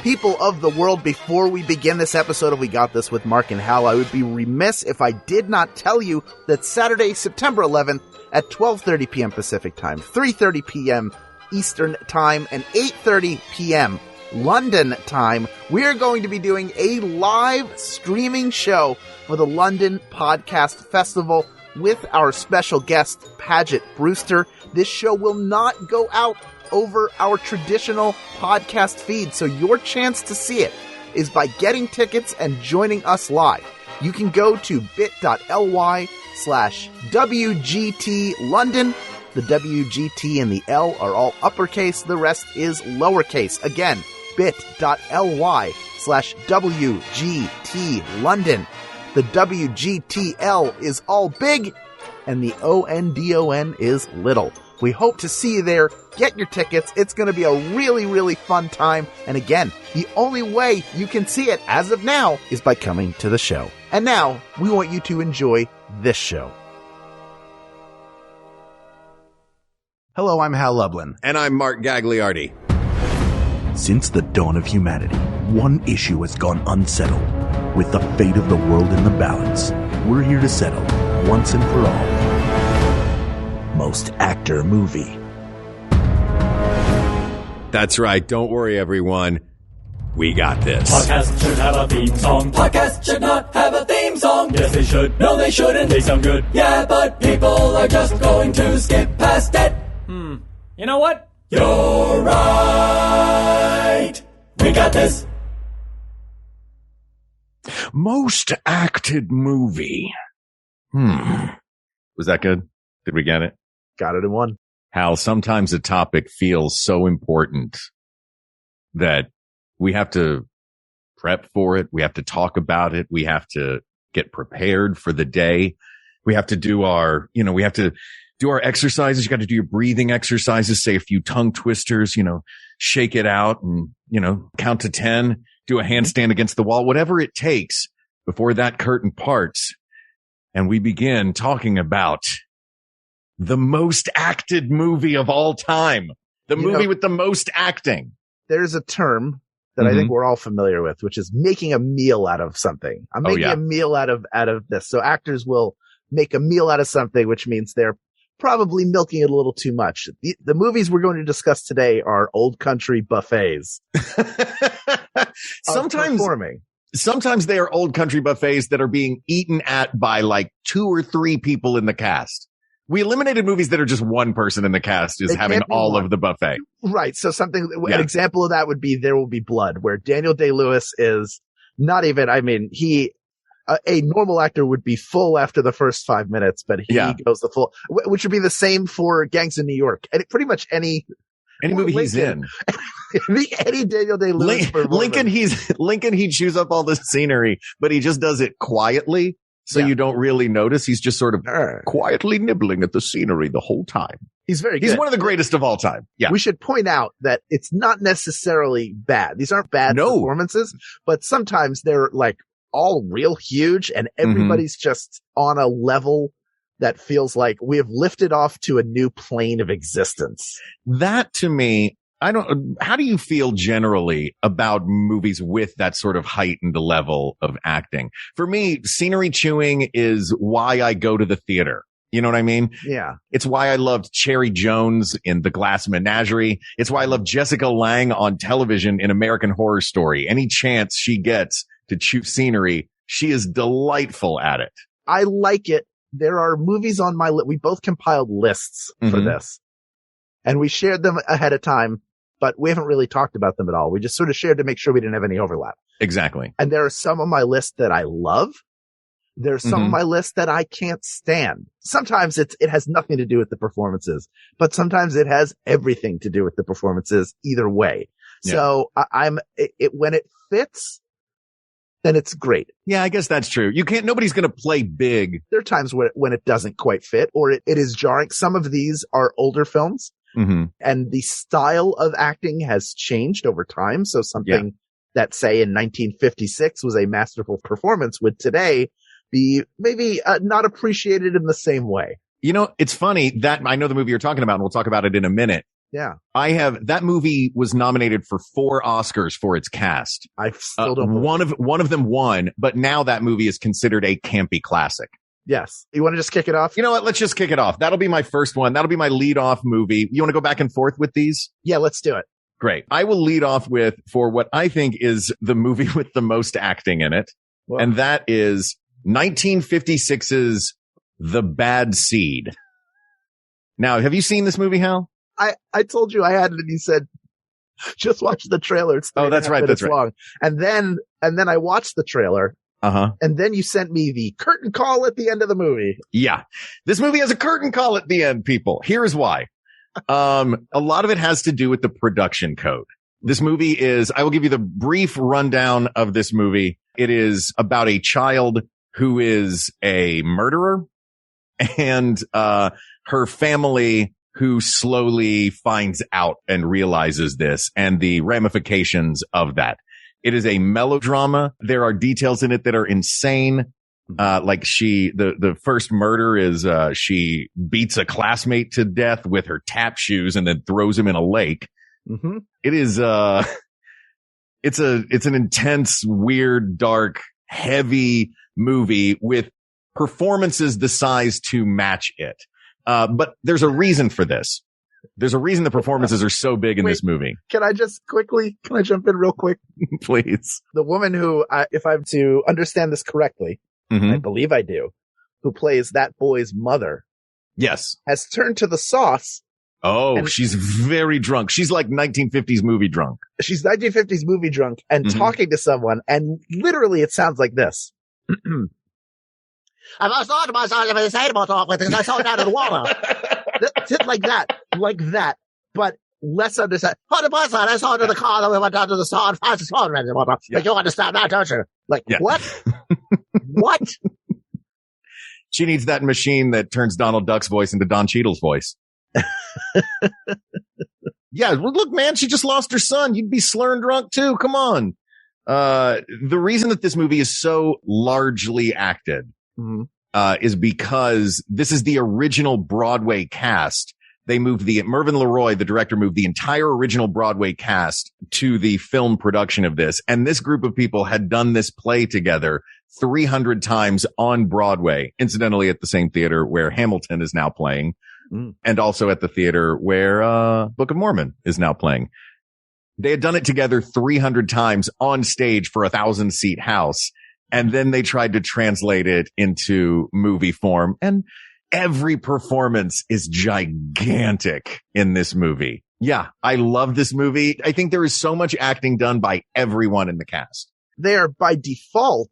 people of the world, before we begin this episode of We Got This with Mark and Hal, I would be remiss if I did not tell you that Saturday, September 11th at 12:30 p.m. Pacific Time, 3:30 p.m. Eastern Time, and 8:30 p.m. London Time, we're going to be doing a live streaming show for the London Podcast Festival with our special guest, Paget Brewster. This show will not go out over our traditional podcast feed, so your chance to see it is by getting tickets and joining us live. You can go to bit.ly/WGT London. The WGT and the L are all uppercase, the rest is lowercase. Again, bit.ly/WGT London. The WGTL is all big, and the ONDON is little. We hope to see you there. Get your tickets. It's going to be a really, really fun time. And again, the only way you can see it as of now is by coming to the show. And now, we want you to enjoy this show. Hello, I'm Hal Lublin. And I'm Mark Gagliardi. Since the dawn of humanity, one issue has gone unsettled. With the fate of the world in the balance, we're here to settle, once and for all, most actor movie. That's right. Don't worry, everyone. We got this. Podcasts should have a theme song. Podcasts should not have a theme song. Yes, they should. No, they shouldn't. They sound good. Yeah, but people are just going to skip past it. You know what? You're right. We got this. Most acted movie. Was that good? Did we get it? Got it in one. Hal, sometimes a topic feels so important that we have to prep for it. We have to talk about it. We have to get prepared for the day. We have to do our exercises. You got to do your breathing exercises, say a few tongue twisters, shake it out and, count to 10, do a handstand against the wall, whatever it takes before that curtain parts. And we begin talking about the most acted movie of all time, the movie with the most acting. There's a term that I think we're all familiar with, which is making a meal out of something. I'm making a meal out of this. So actors will make a meal out of something, which means they're probably milking it a little too much. The movies we're going to discuss today are old country buffets. Sometimes they are old country buffets that are being eaten at by like 2 or 3 people in the cast. We eliminated movies that are just one person in the cast is having all of the buffet. Right. So an example of that would be There Will Be Blood, where Daniel Day-Lewis is not even, a normal actor would be full after the first 5 minutes, but he goes the full, which would be the same for Gangs of New York. And pretty much any movie he's in. Any Daniel Day-Lewis Lincoln, he chews up all the scenery, but he just does it quietly. So you don't really notice. He's just sort of quietly nibbling at the scenery the whole time. He's very good. He's one of the greatest of all time. Yeah. We should point out that it's not necessarily bad. These aren't bad performances, but sometimes they're like all real huge and everybody's just on a level that feels like we have lifted off to a new plane of existence. That to me, how do you feel generally about movies with that sort of heightened level of acting? For me, scenery chewing is why I go to the theater. You know what I mean? Yeah. It's why I loved Cherry Jones in The Glass Menagerie. It's why I love Jessica Lange on television in American Horror Story. Any chance she gets to chew scenery, she is delightful at it. I like it. There are movies on my list. We both compiled lists for this, and we shared them ahead of time, but we haven't really talked about them at all. We just sort of shared to make sure we didn't have any overlap. Exactly. And there are some on my list that I love. There's some on my list that I can't stand. Sometimes it has nothing to do with the performances, but sometimes it has everything to do with the performances either way. Yeah. So when it fits, then it's great. Yeah, I guess that's true. Nobody's going to play big. There are times when it doesn't quite fit or it is jarring. Some of these are older films and the style of acting has changed over time. So something that say in 1956 was a masterful performance would today be maybe not appreciated in the same way. It's funny that I know the movie you're talking about and we'll talk about it in a minute. Yeah. That movie was nominated for 4 Oscars for its cast. I still don't. One of them won, but now that movie is considered a campy classic. Yes. You want to just kick it off? You know what? Let's just kick it off. That'll be my first one. That'll be my lead off movie. You want to go back and forth with these? Yeah, let's do it. Great. I will lead off for what I think is the movie with the most acting in it. Well, and that is 1956's The Bad Seed. Now, have you seen this movie, Hal? I told you I had it and you said, just watch the trailer. It's that's right. That's right. Long. And then I watched the trailer. Uh-huh. And then you sent me the curtain call at the end of the movie. Yeah. This movie has a curtain call at the end, people. Here's why. A lot of it has to do with the production code. This movie I will give you the brief rundown of this movie. It is about a child who is a murderer and, her family who slowly finds out and realizes this and the ramifications of that. It is a melodrama. There are details in it that are insane. Like the first murder is, she beats a classmate to death with her tap shoes and then throws him in a lake. Mm-hmm. It is, it's an intense, weird, dark, heavy movie with performances the size to match it. But there's a reason for this. There's a reason the performances are so big in this movie. Can I jump in real quick? Please. The woman who, if I'm to understand this correctly, Mm-hmm. I believe I do, who plays that boy's mother. Yes. Has turned to the sauce. Oh, she's very drunk. She's like 1950s movie drunk. She's 1950s movie drunk and talking to someone. And literally it sounds like this. I was talking to myself about the same talk with I saw it out of the water. like that, but less understand. On the bus line, I saw it in the car, then we went down to the store and found the store and water. Like, you understand that, don't you? Like, what? What? She needs that machine that turns Donald Duck's voice into Don Cheadle's voice. Yeah, well, look, man, she just lost her son. You'd be slurring drunk too. Come on. The reason that this movie is so largely acted is because this is the original Broadway cast. They moved Mervyn LeRoy, the director, moved the entire original Broadway cast to the film production of this. And this group of people had done this play together 300 times on Broadway, incidentally at the same theater where Hamilton is now playing, and also at the theater where Book of Mormon is now playing. They had done it together 300 times on stage for a 1,000-seat house. And then they tried to translate it into movie form. And every performance is gigantic in this movie. Yeah, I love this movie. I think there is so much acting done by everyone in the cast. They are by default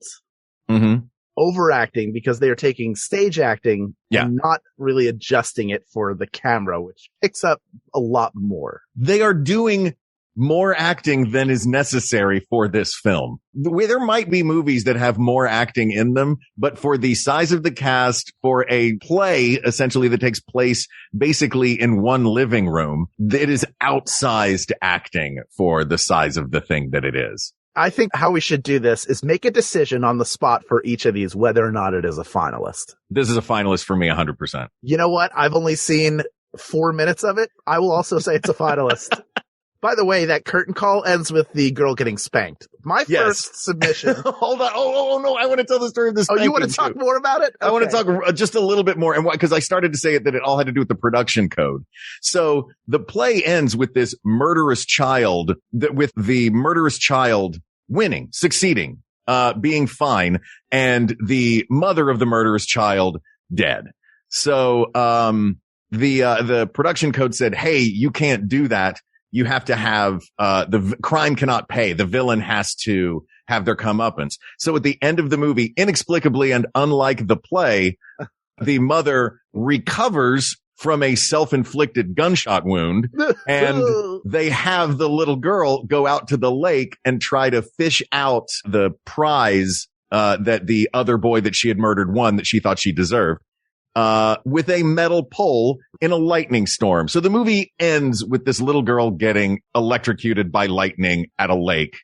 overacting because they are taking stage acting and not really adjusting it for the camera, which picks up a lot more. They are doing more acting than is necessary for this film. There might be movies that have more acting in them, but for the size of the cast, for a play essentially that takes place basically in one living room, it is outsized acting for the size of the thing that it is. I think how we should do this is make a decision on the spot for each of these, whether or not it is a finalist. This is a finalist for me 100%. You know what? I've only seen 4 minutes of it. I will also say it's a finalist. By the way, that curtain call ends with the girl getting spanked. My first submission. Hold on. Oh, no. I want to tell the story of this. Oh, you want to talk more about it? Okay. I want to talk just a little bit more. And because I started to say that it all had to do with the production code. So the play ends with this murderous child, with the murderous child winning, succeeding, being fine, and the mother of the murderous child dead. So, the production code said, hey, you can't do that. You have to have, the crime cannot pay. The villain has to have their comeuppance. So at the end of the movie, inexplicably and unlike the play, the mother recovers from a self-inflicted gunshot wound and they have the little girl go out to the lake and try to fish out the prize, that the other boy that she had murdered won that she thought she deserved. With a metal pole in a lightning storm. So the movie ends with this little girl getting electrocuted by lightning at a lake.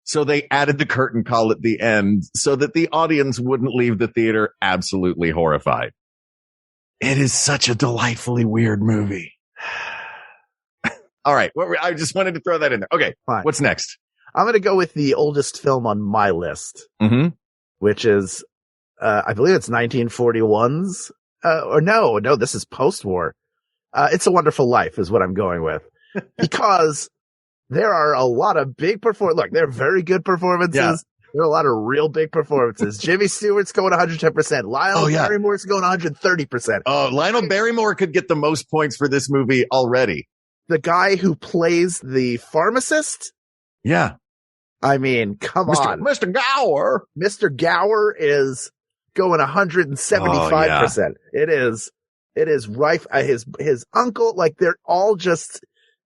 So they added the curtain call at the end so that the audience wouldn't leave the theater absolutely horrified. It is such a delightfully weird movie. All right. I just wanted to throw that in there. Okay. Fine. What's next? I'm going to go with the oldest film on my list, which is, I believe it's 1941's, or no, this is post-war. It's a Wonderful Life is what I'm going with, because there are a lot of big Look, they're very good performances. Yeah. There are a lot of real big performances. Jimmy Stewart's going 110%. Lionel Barrymore's going 130%. Oh, Lionel Barrymore could get the most points for this movie already. The guy who plays the pharmacist. Yeah. I mean, come on. Mr. Gower. Mr. Gower is going 175%. It is rife. His uncle, like they're all just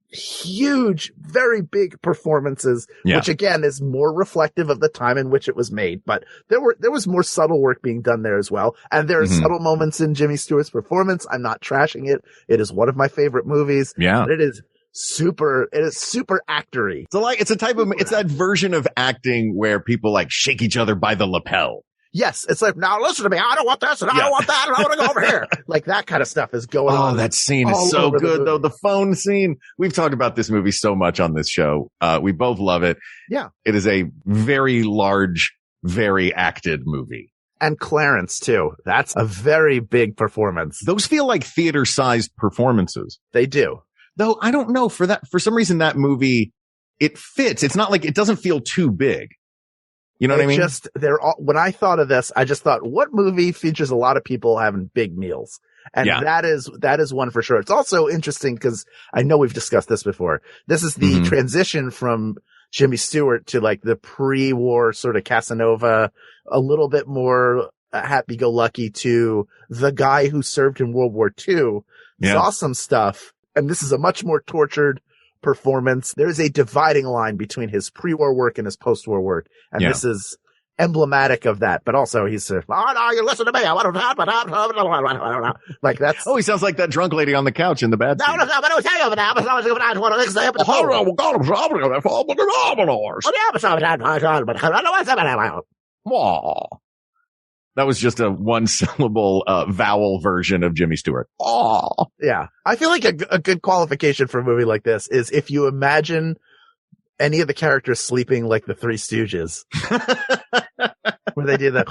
huge, very big performances, which again is more reflective of the time in which it was made. But there was more subtle work being done there as well. And there are subtle moments in Jimmy Stewart's performance. I'm not trashing it. It is one of my favorite movies. Yeah. But it is super actory. It's that version of acting where people like shake each other by the lapel. Yes, it's like, now listen to me. I don't want this and I don't want that and I want to go over here. Like that kind of stuff is going on. Oh, that scene is so good though. The phone scene. We've talked about this movie so much on this show. We both love it. Yeah. It is a very large, very acted movie. And Clarence too. That's a very big performance. Those feel like theater-sized performances. They do. Though I don't know, for some reason that movie, it fits. It's not like it doesn't feel too big. You know what I mean? When I thought of this, I just thought, what movie features a lot of people having big meals? And that is one for sure. It's also interesting because I know we've discussed this before. This is the transition from Jimmy Stewart to like the pre-war sort of Casanova, a little bit more happy-go-lucky to the guy who served in World War II, saw some stuff, and this is a much more tortured performance. There's a dividing line between his pre-war work and his post-war work. And this is emblematic of that. But also he's, oh no, you listen to me. Like that's. Oh, he sounds like that drunk lady on the couch in the bad scene. That was just a one-syllable vowel version of Jimmy Stewart. Oh, yeah. I feel like a good qualification for a movie like this is if you imagine any of the characters sleeping like the Three Stooges, where they do that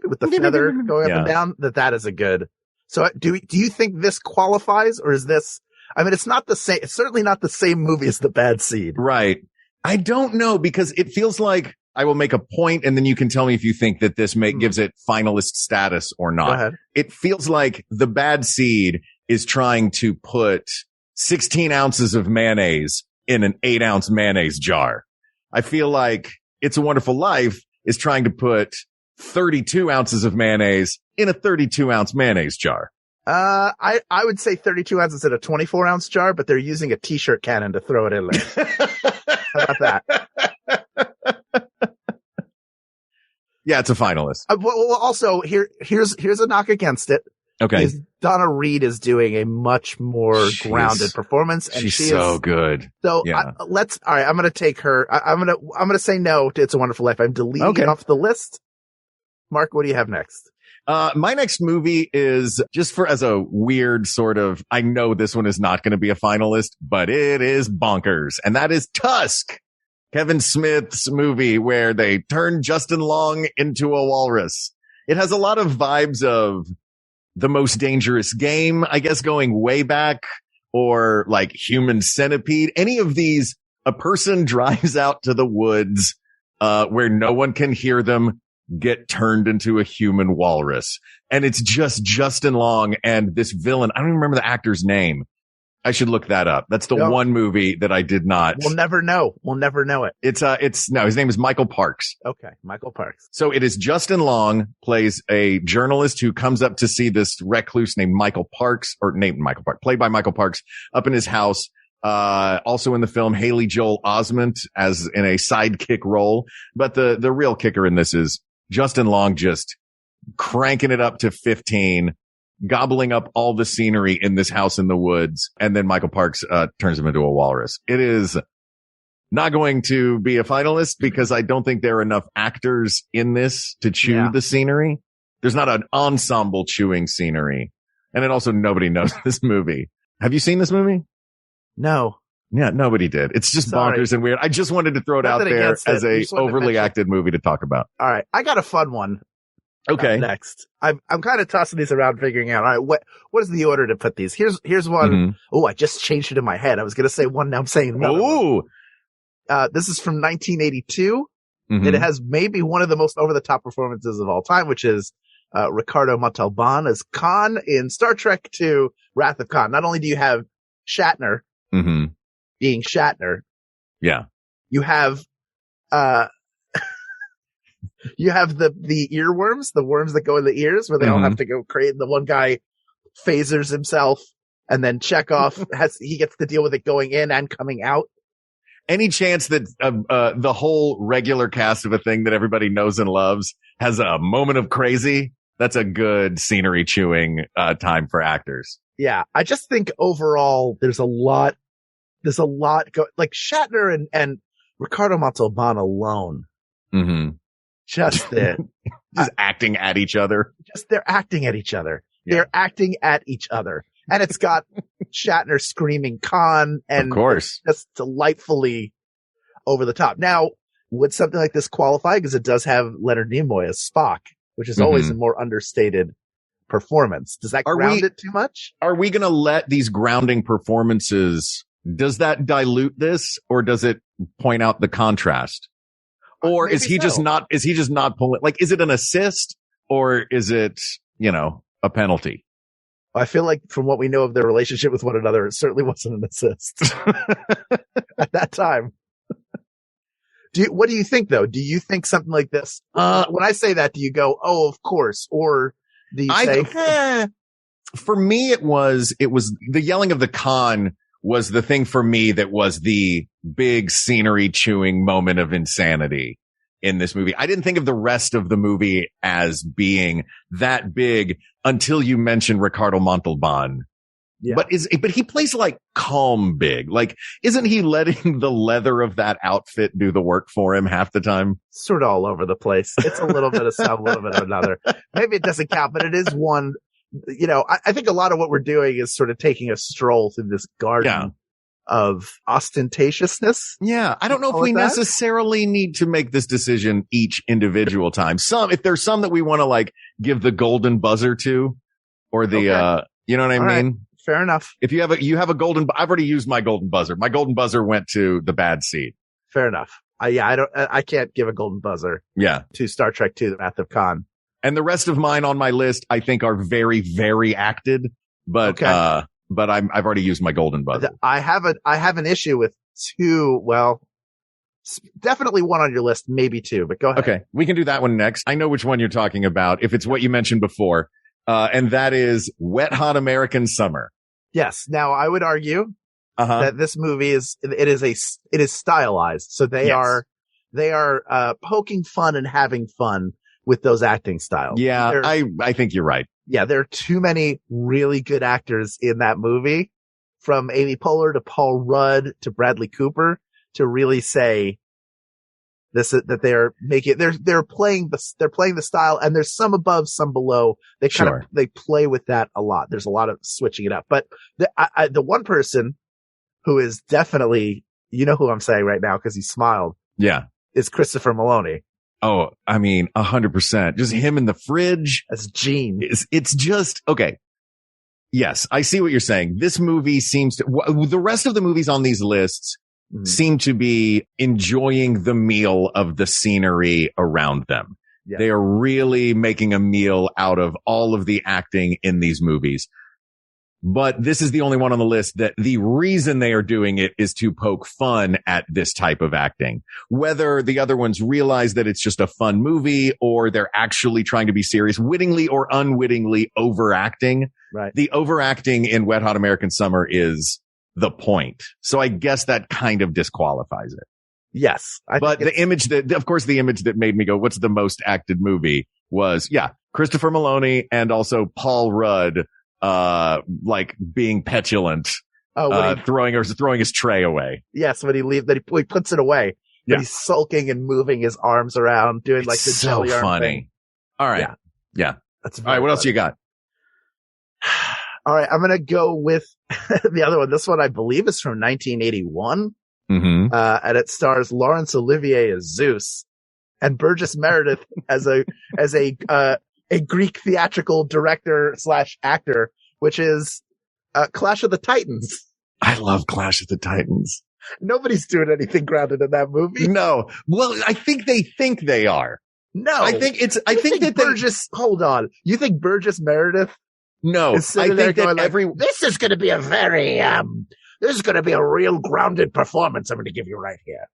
with the feather going up and down. That is a good. So do you think this qualifies, or is this? I mean, it's not the same. It's certainly not the same movie as The Bad Seed, right? I don't know, because it feels like. I will make a point, and then you can tell me if you think that this gives it finalist status or not. Go ahead. It feels like The Bad Seed is trying to put 16 ounces of mayonnaise in an 8-ounce mayonnaise jar. I feel like It's a Wonderful Life is trying to put 32 ounces of mayonnaise in a 32-ounce mayonnaise jar. I would say 32 ounces in a 24-ounce jar, but they're using a t-shirt cannon to throw it in there. How about that? Yeah, it's a finalist. Well, also here's a knock against it. Okay. Donna Reed is doing a much more grounded performance, and she's so good. So yeah. All right. I'm going to take her. I'm going to say no to It's a Wonderful Life. I'm deleting it off the list. Mark, what do you have next? My next movie is just as a weird sort of, I know this one is not going to be a finalist, but it is bonkers. And that is Tusk. Kevin Smith's movie where they turn Justin Long into a walrus. It has a lot of vibes of The Most Dangerous Game, I guess, going way back, or like Human Centipede. Any of these, a person drives out to the woods, where no one can hear them, get turned into a human walrus. And it's just Justin Long and this villain. I don't even remember the actor's name. I should look that up. That's the one movie that I did not. We'll never know. We'll never know it. No, his name is Michael Parks. Okay. Michael Parks. So it is Justin Long plays a journalist who comes up to see this recluse named Michael Parks, played by Michael Parks, up in his house. Also in the film, Haley Joel Osment as in a sidekick role. But the real kicker in this is Justin Long just cranking it up to 15. Gobbling up all the scenery in this house in the woods. And then Michael Parks, turns him into a walrus. It is not going to be a finalist because I don't think there are enough actors in this to chew the scenery. There's not an ensemble chewing scenery. And then also nobody knows this movie. Have you seen this movie? No. Yeah, nobody did. It's just bonkers and weird. I just wanted to throw it out there as a overly acted movie to talk about. All right. I got a fun one. Okay. Next. I'm kind of tossing these around, figuring out, all right, what is the order to put these? Here's one. Mm-hmm. Oh, I just changed it in my head. I was going to say one. Now I'm saying another. Ooh. This is from 1982. Mm-hmm. It has maybe one of the most over-the-top performances of all time, which is Ricardo Montalban as Khan in Star Trek II, Wrath of Khan. Not only do you have Shatner being Shatner, you have you have the earworms, the worms that go in the ears, where they all have to go crazy. The one guy phasers himself, and then Chekhov he gets to deal with it going in and coming out. Any chance that the whole regular cast of a thing that everybody knows and loves has a moment of crazy? That's a good scenery chewing time for actors. Yeah, I just think overall there's a lot like Shatner and Ricardo Montalban alone. Mm-hmm. Just acting at each other. They're acting at each other. Yeah. They're acting at each other. And it's got Shatner screaming Khan and of course, that's delightfully over the top. Now, would something like this qualify? Because it does have Leonard Nimoy as Spock, which is always a more understated performance. Does that ground it too much? Are we going to let these grounding performances, does that dilute this, or does it point out the contrast? Or is he just not pulling, like, is it an assist or is it, a penalty? I feel like from what we know of their relationship with one another, it certainly wasn't an assist at that time. What do you think though? Do you think something like this, when I say that, do you go, oh, of course, or do you say, for me, it was the yelling of the Khan was the thing for me that was the big scenery chewing moment of insanity in this movie. I didn't think of the rest of the movie as being that big until you mentioned Ricardo Montalban. Yeah. But he plays like calm big. Like, isn't he letting the leather of that outfit do the work for him half the time? Sort of all over the place. It's a little bit of some, a little bit of another. Maybe it doesn't count, but it is one. I think a lot of what we're doing is sort of taking a stroll through this garden of ostentatiousness. Yeah. I don't know if we necessarily need to make this decision each individual time. If there's some that we want to like give the golden buzzer to, or the, you know what I mean? Right. Fair enough. If you have a golden, I've already used my golden buzzer. My golden buzzer went to the bad seed. Fair enough. I can't give a golden buzzer. To Star Trek II, The Wrath of Khan. And the rest of mine on my list, I think, are very, very acted. But I've already used my golden buzzer. I have an issue with two. Well, definitely one on your list, maybe two. But go ahead. Okay, we can do that one next. I know which one you're talking about. If it's what you mentioned before, and that is Wet Hot American Summer. Yes. Now I would argue that this movie is stylized. So they are poking fun and having fun with those acting styles. Yeah, I think you're right. Yeah, there are too many really good actors in that movie, from Amy Poehler to Paul Rudd to Bradley Cooper, to really say that they're playing the style, and there's some above, some below. They play with that a lot. There's a lot of switching it up. But the one person who is definitely, you know who I'm saying right now because he smiled. Yeah, is Christopher Meloni. Oh, I mean, 100%. Just him in the fridge. As Gene. It's just, okay. Yes, I see what you're saying. This movie the rest of the movies on these lists seem to be enjoying the meal of the scenery around them. Yeah. They are really making a meal out of all of the acting in these movies. But this is the only one on the list that the reason they are doing it is to poke fun at this type of acting. Whether the other ones realize that it's just a fun movie or they're actually trying to be serious, wittingly or unwittingly overacting. Right. The overacting in Wet Hot American Summer is the point. So I guess that kind of disqualifies it. Yes. But the image that made me go, what's the most acted movie was, Christopher Meloni and also Paul Rudd. Like being petulant, throwing his tray away. Yes, when he puts it away. Yeah. He's sulking and moving his arms around, doing like the so jelly arm funny. Thing. All right. Yeah. That's all right. What else you got? All right, I'm going to go with the other one. This one, I believe, is from 1981. Mm-hmm. And it stars Laurence Olivier as Zeus and Burgess Meredith as a Greek theatrical director / actor, which is Clash of the Titans. I love Clash of the Titans. Nobody's doing anything grounded in that movie. No. Well, I think they are. No. I think that Burgess, hold on. You think Burgess Meredith? No. Is sitting I there think that going like, this is going to be a very, this is going to be a real grounded performance I'm going to give you right here.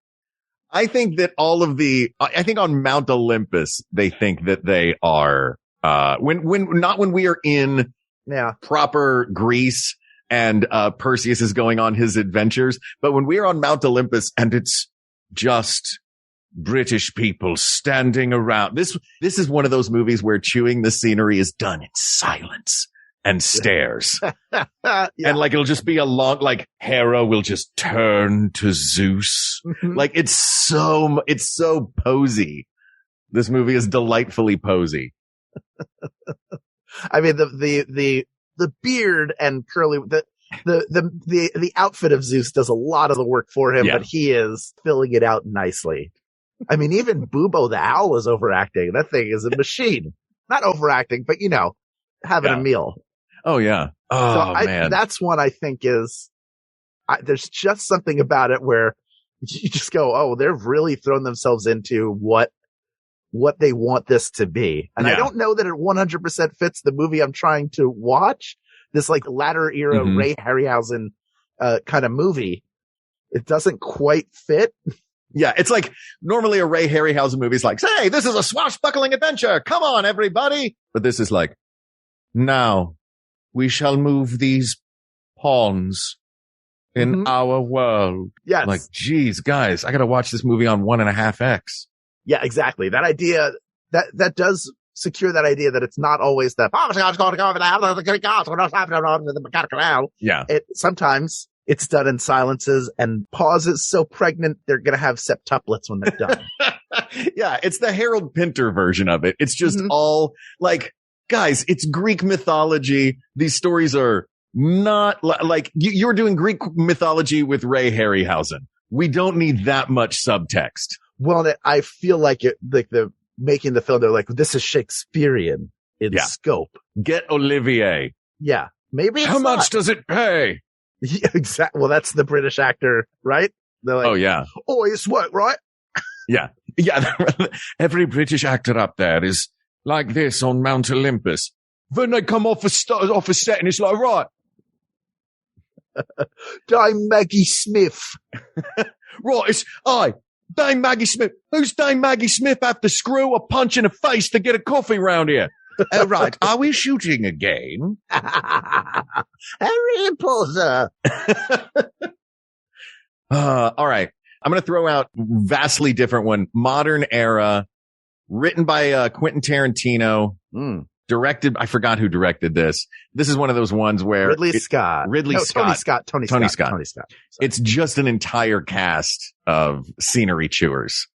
I think that I think on Mount Olympus, they think that they are, when we are in proper Greece and, Perseus is going on his adventures, but when we are on Mount Olympus and it's just British people standing around, this is one of those movies where chewing the scenery is done in silence and stares. And like, it'll just be a long, like Hera will just turn to Zeus. Mm-hmm. Like it's so posy. This movie is delightfully posy. I mean, the beard and curly, the outfit of Zeus does a lot of the work for him, but he is filling it out nicely. I mean, even Bubo the owl is overacting. That thing is a machine. Not overacting, but having a meal. Oh yeah. Oh man. That's one I think is, there's just something about it where you just go, oh, they've really thrown themselves into what they want this to be. And I don't know that it 100% fits the movie I'm trying to watch. This like latter era Ray Harryhausen, kind of movie. It doesn't quite fit. Yeah, it's like normally a Ray Harryhausen movie is like, hey, this is a swashbuckling adventure. Come on, everybody. But this is like, now we shall move these pawns in our world. Yes. Like, geez, guys, I got to watch this movie on 1.5x. Yeah, exactly. That idea, that does secure that idea that it's not always the, yeah. Sometimes it's done in silences and pauses so pregnant they're going to have septuplets when they're done. Yeah, it's the Harold Pinter version of it. It's just all like, guys, it's Greek mythology. These stories are not like you're doing Greek mythology with Ray Harryhausen. We don't need that much subtext. Well, I feel like the making the film, they're like, this is Shakespearean in scope. Get Olivier. Yeah. Maybe it's How much does it pay? Yeah, exactly. Well, that's the British actor, right? They're like, oh yeah. Oh, it's work, right? Yeah. Yeah. Every British actor up there is like this on Mount Olympus. Then they come off a set and it's like, right. Dame Maggie Smith. Right. It's Dame Maggie Smith. Who's Dame Maggie Smith have to screw a punch in the face to get a coffee round here? Right. Are we shooting again? Harry Potter. All right. I'm going to throw out vastly different one. Modern era, written by Quentin Tarantino, directed. I forgot who directed this. This is one of those ones where Tony Scott. It's just an entire cast of scenery chewers.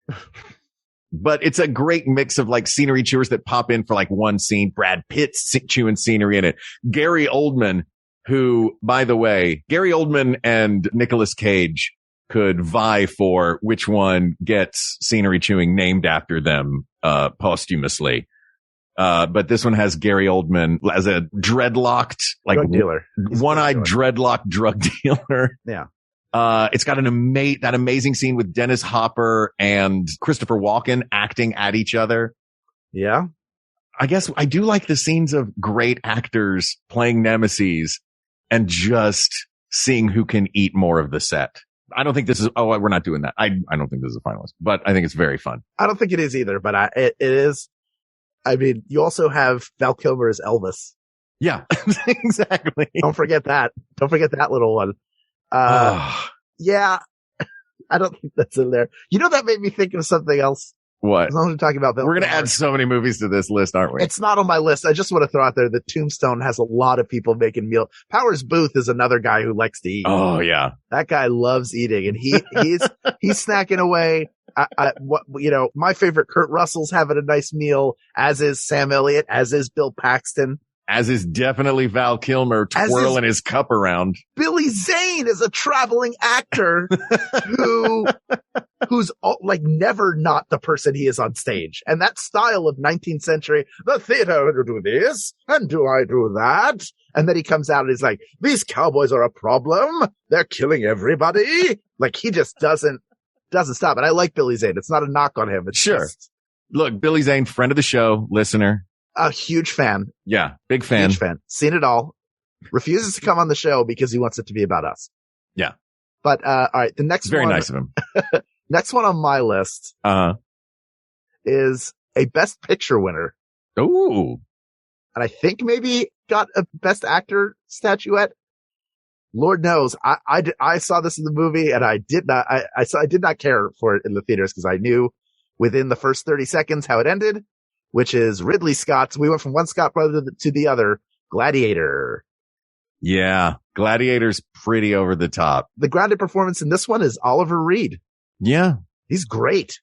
But it's a great mix of like scenery chewers that pop in for like one scene. Brad Pitt's chewing scenery in it. Gary Oldman, who, by the way, Gary Oldman and Nicolas Cage could vie for which one gets scenery chewing named after them, posthumously. But this one has Gary Oldman as a dreadlocked, like drug dealer, one-eyed dreadlocked drug dealer. Yeah. It's got that amazing scene with Dennis Hopper and Christopher Walken acting at each other. Yeah. I guess I do like the scenes of great actors playing nemesis and just seeing who can eat more of the set. I don't think this is, we're not doing that. I don't think this is a finalist, but I think it's very fun. I don't think it is either, but it is. I mean, you also have Val Kilmer as Elvis. Yeah, exactly. Don't forget that. Don't forget that little one. Yeah, I don't think that's in there. You know, that made me think of something else. What? As long as we're talking about Val We're going to Kilmer. add so many movies to this list, aren't we? It's not on my list. I just want to throw out there that Tombstone has a lot of people making meal. Powers Booth is another guy who likes to eat. Oh yeah. That guy loves eating and he's snacking away. My favorite Kurt Russell's having a nice meal, as is Sam Elliott, as is Bill Paxton. As is definitely Val Kilmer twirling his cup around. Billy Zane is a traveling actor who's like never not the person he is on stage. And that style of 19th century, the theater do this and do I do that? And then he comes out and he's like, these cowboys are a problem. They're killing everybody. Like he just doesn't stop. And I like Billy Zane. It's not a knock on him. It's sure. Look, Billy Zane, friend of the show, listener. A huge fan. Yeah, big fan. Huge fan. Seen it all. Refuses to come on the show because he wants it to be about us. Yeah. But, all right. The next Very one. nice of him. Next one on my list. Is a Best Picture winner. Ooh. And I think maybe got a Best Actor statuette. Lord knows. I saw this in the movie and I did not care for it in the theaters because I knew within the first 30 seconds how it ended, which is Ridley Scott's. We went from one Scott brother to the other. Gladiator. Yeah. Gladiator's pretty over the top. The grounded performance in this one is Oliver Reed. Yeah. He's great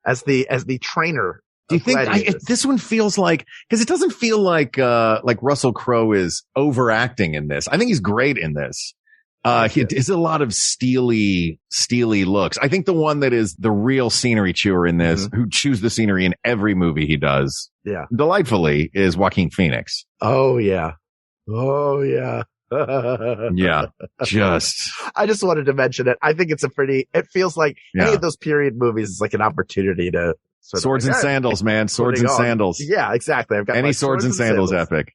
as the trainer. Do you think this one feels like, cause it doesn't feel like Russell Crowe is overacting in this. I think he's great in this. He is a lot of steely looks. I think the one that is the real scenery chewer in this, who chews the scenery in every movie he does. Yeah. Delightfully is Joaquin Phoenix. Oh yeah. Oh yeah. Yeah. I just wanted to mention it. I think it's it feels like any of those period movies is like an opportunity to Swords and Sandals, man. Swords and Sandals. Yeah, exactly. I've got any Swords and Sandals epic.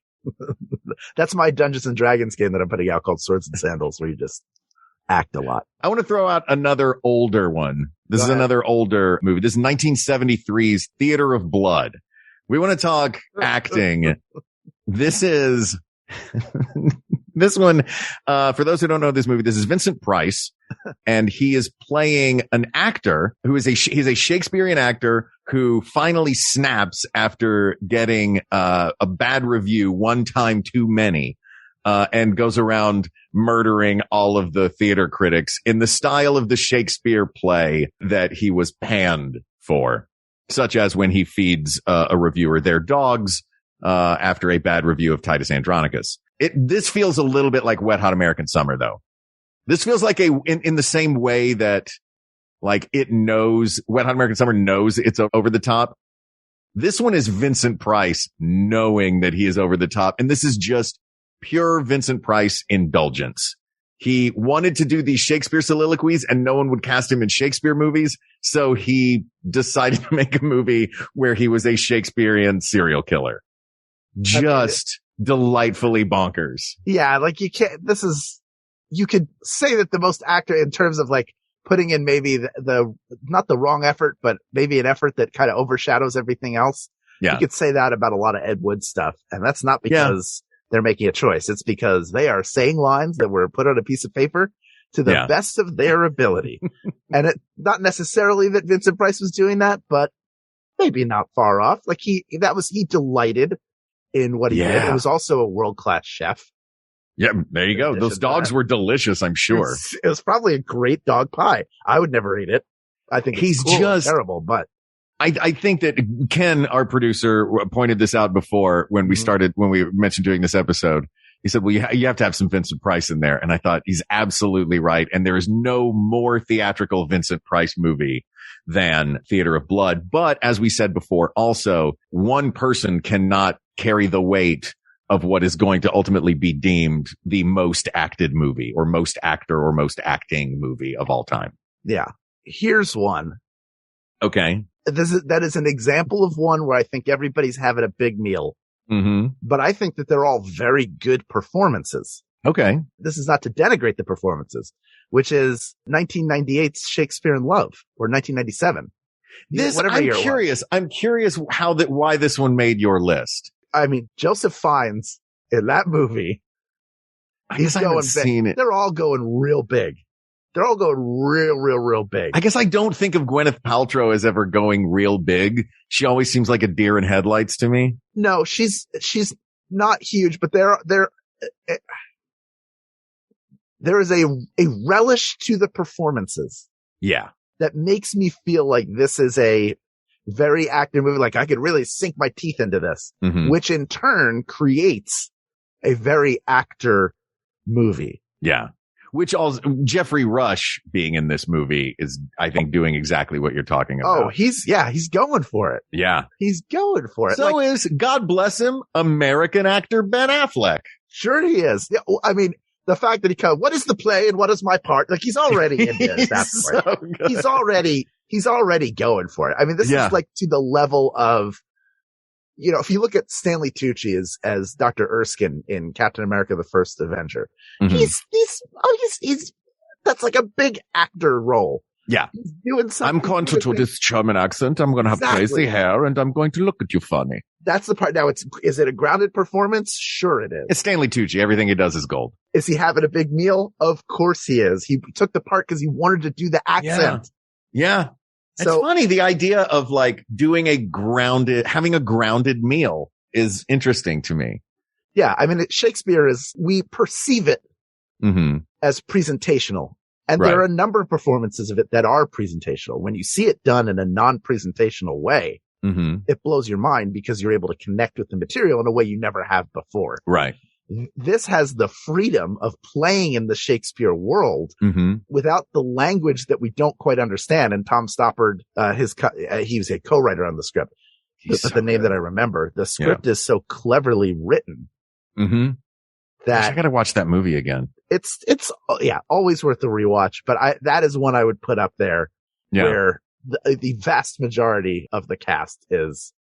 That's my Dungeons and Dragons game that I'm putting out called Swords and Sandals, where you just act a lot. I want to throw out another older one. This is another older movie. This is 1973's Theater of Blood. We want to talk acting. This is this one. For those who don't know this movie, this is Vincent Price, and he is playing an actor who is he's a Shakespearean actor who finally snaps after getting a bad review one time too many, and goes around murdering all of the theater critics in the style of the Shakespeare play that he was panned for, such as when he feeds a reviewer their dogs after a bad review of Titus Andronicus. This feels a little bit like Wet Hot American Summer, though. This feels like in the same way that like Wet Hot American Summer knows it's over the top. This one is Vincent Price knowing that he is over the top. And this is just pure Vincent Price indulgence. He wanted to do these Shakespeare soliloquies and no one would cast him in Shakespeare movies. So he decided to make a movie where he was a Shakespearean serial killer. Just delightfully bonkers. Yeah. Like you could say that the most actor in terms of like putting in maybe the not the wrong effort, but maybe an effort that kind of overshadows everything else. Yeah. You could say that about a lot of Ed Wood stuff. And that's not because they're making a choice. It's because they are saying lines that were put on a piece of paper to the best of their ability. And it not necessarily that Vincent Price was doing that, but maybe not far off. Like he delighted in what he did. It was also a world-class chef. Yeah, there you go. Those dogs were delicious, I'm sure. It was probably a great dog pie. I would never eat it. I think it's just terrible, but I think that Ken, our producer, pointed this out before when we mentioned doing this episode. He said, well, you have to have some Vincent Price in there. And I thought he's absolutely right. And there is no more theatrical Vincent Price movie than Theater of Blood. But as we said before, also one person cannot carry the weight of what is going to ultimately be deemed the most acted movie or most actor or most acting movie of all time. Yeah. Here's one. Okay. That is an example of one where I think everybody's having a big meal. Mm-hmm. But I think that they're all very good performances. Okay. This is not to denigrate the performances, which is 1998's Shakespeare in Love or 1997. I'm curious why this one made your list. I mean, Joseph Fiennes in that movie. He's going big. They're all going real big. They're all going real big. I guess I don't think of Gwyneth Paltrow as ever going real big. She always seems like a deer in headlights to me. No, she's not huge, but there is a relish to the performances. Yeah. That makes me feel like this is very active movie. Like I could really sink my teeth into this, Mhm. which in turn creates a very actor movie. Yeah. Which also, Jeffrey Rush being in this movie is, I think, doing exactly what you're talking about. Oh, he's going for it. Yeah. He's going for it. So is, God bless him, American actor Ben Affleck. Sure he is. Yeah, well, I mean, the fact that what is the play and what is my part? Like he's already in this. That's so good. He's already going for it. I mean, this is like to the level of, if you look at Stanley Tucci as Dr. Erskine in Captain America: The First Avenger, Mhm. he's that's like a big actor role. Yeah. He's doing something. I'm going to do this German accent. I'm going to have crazy hair and I'm going to look at you funny. That's the part. Now, is it a grounded performance? Sure it is. It's Stanley Tucci. Everything he does is gold. Is he having a big meal? Of course he is. He took the part because he wanted to do the accent. Yeah. It's So funny. The idea of like having a grounded meal is interesting to me. yeah, I mean, Shakespeare we perceive it Mm-hmm. as presentational. And Right. there are a number of performances of it that are presentational. When you see it done in a non-presentational way, Mm-hmm. it blows your mind because you're able to connect with the material in a way you never have before. Right. This has the freedom of playing in the Shakespeare world Mm-hmm. without the language that we don't quite understand. And Tom Stoppard, he was a co-writer on the script. That's the name that I remember. The script is so cleverly written Mm-hmm. I that got to watch that movie again. it's always worth a rewatch. But that is one I would put up there Yeah. where the vast majority of the cast is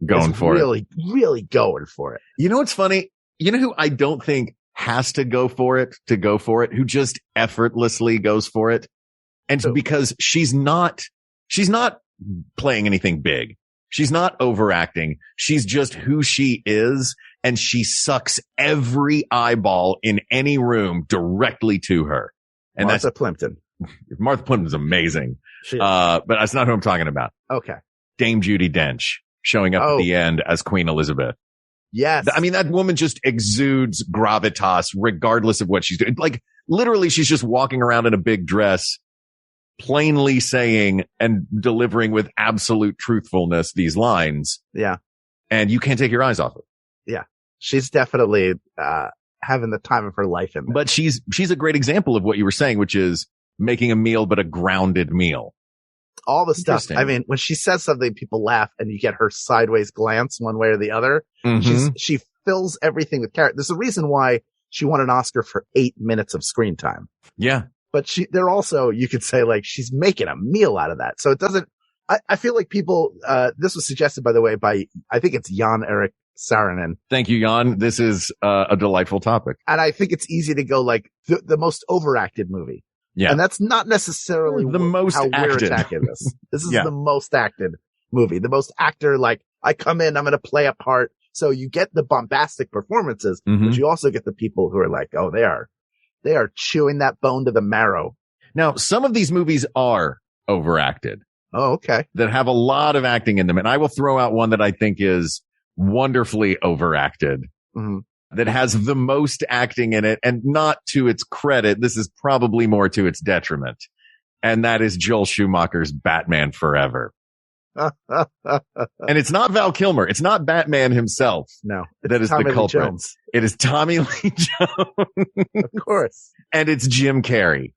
Going for it. really, really going for it. You know what's funny? You know who I don't think has to go for it, who just effortlessly goes for it? And Who? because she's not playing anything big. She's not overacting. She's just who she is. And she sucks every eyeball in any room directly to her. And Martha Plimpton. Martha Plimpton's amazing. She is. But that's not who I'm talking about. Okay. Dame Judi Dench showing up at the end as Queen Elizabeth. Yes. I mean, that woman just exudes gravitas regardless of what she's doing. Like literally she's just walking around in a big dress, plainly saying and delivering with absolute truthfulness these lines. Yeah. And you can't take your eyes off it. She's definitely, having the time of her life in there. But she's a great example of what you were saying, which is making a meal, but a grounded meal. All the stuff. Interesting. I mean, when she says something, people laugh and you get her sideways glance one way or the other. Mhm. She fills everything with character. There's a reason why she won an Oscar for 8 minutes of screen time. Yeah. But they're also, you could say like she's making a meal out of that. So it doesn't, I feel like people, this was suggested by the way by, I think it's Jan Erik Saarinen. Thank you, Jan. This is a delightful topic. And I think it's easy to go like the most overacted movie. Yeah. And that's not necessarily The most how we're acted. attacking this. This is Yeah. the most acted movie. The most actor, like, I come in, I'm going to play a part. So you get the bombastic performances, Mhm. but you also get the people who are like, oh, they are chewing that bone to the marrow. Now, some of these movies are overacted Oh, okay. that have a lot of acting in them. And I will throw out one that I think is wonderfully overacted. Mhm. That has the most acting in it, and not to its credit. This is probably more to its detriment. And that is Joel Schumacher's Batman Forever. And it's not Val Kilmer. It's not Batman himself. No. That is Tommy the Lee culprit. Jones. It is Tommy Lee Jones Of course. and it's Jim Carrey.